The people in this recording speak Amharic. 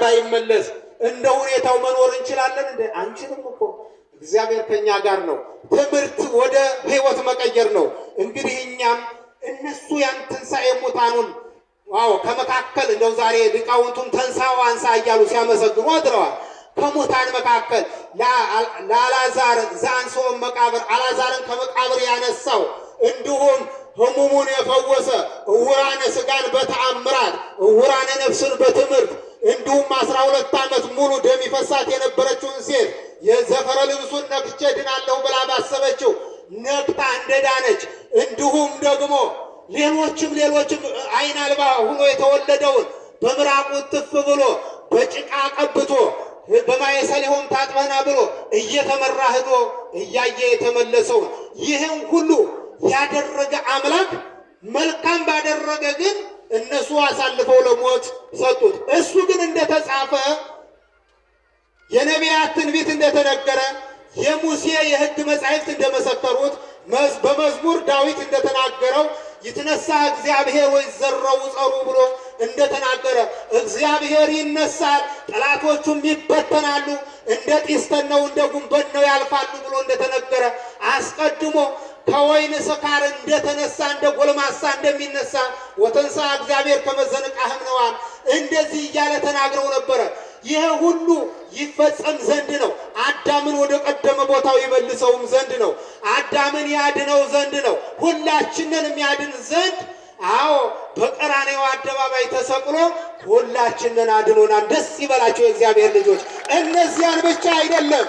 ባይመለስ እንደ ሁኔታው መኖር እንችላለን እንዴ? አንችልም እኮ። እግዚአብሔር ከኛ ጋር ነው። ትምህርት ወደ ሕይወት መቀየር ነው። እንግዲህ እኛም እነሱ ያን ትንሣኤ ሙታኑን ከመካከል እንደው ዛሬ ሊቃውንቱን ተንሳው አንሳ እያሉ ሲያመሰግኑ አድረዋል። ከሙታን መካከል ለአልዓዛር ዘአንሥኦ መቃብር አልዓዛርን ከመቃብር ያነሳው እንዲሁም ሕሙሙን የፈወሰ ዕውራነ ሥጋን በተአምራት ዕውራነ ነፍስን በትምህርት እንዲሁም 12 ዓመት ሙሉ ደም ይፈሳት የነበረችውን ሴት የዘፈረ ልብሱን ነክቼ ድናለሁ ብላ ባሰበችው ነቅታ እንደዳነች እንዲሁም ደግሞ ሌሎችም ዓይን አልባ ሆኖ የተወለደውን በምራቁ ትፍ ብሎ በጭቃ ቀብቶ በማየ ሰሊሆም ታጥበና ብሎ እየተመራ ሄዶ እያየ የተመለሰውን ይህን ሁሉ ያደረገ አምላክ መልካም ባደረገ ግን እነሱ አሳልፈው ለሞት ሰጡት። እሱ ግን እንደተጻፈ የነቢያት ትንቢት እንደተነገረ የሙሴ የሕግ መጻሕፍት እንደመሰከሩት በመዝሙር ዳዊት እንደተናገረው ይትነሳ እግዚአብሔር ወይዘረው ጸሩ ብሎ እንደተናገረ እግዚአብሔር ይነሳል፣ ጠላቶቹም ይበተናሉ፣ እንደ ጢስተነው እንደ ጉንበን ነው ያልፋሉ ብሎ እንደተነገረ አስቀድሞ ከወይን ስካር እንደተነሳ እንደ ጎልማሳ እንደሚነሳ ወተንሳ እግዚአብሔር ከመዘንቃህም ነዋል እንደዚህ እያለ ተናግረው ነበረ። ይህ ሁሉ ይፈጸም ዘንድ ነው። አዳምን ወደ ቀደመ ቦታው ይመልሰውም ዘንድ ነው። አዳምን ያድነው ዘንድ ነው። ሁላችንን የሚያድን ዘንድ በቀራንዮ አደባባይ ተሰቅሎ ሁላችንን አድኖናል። ደስ ይበላቸው የእግዚአብሔር ልጆች። እነዚያን ብቻ አይደለም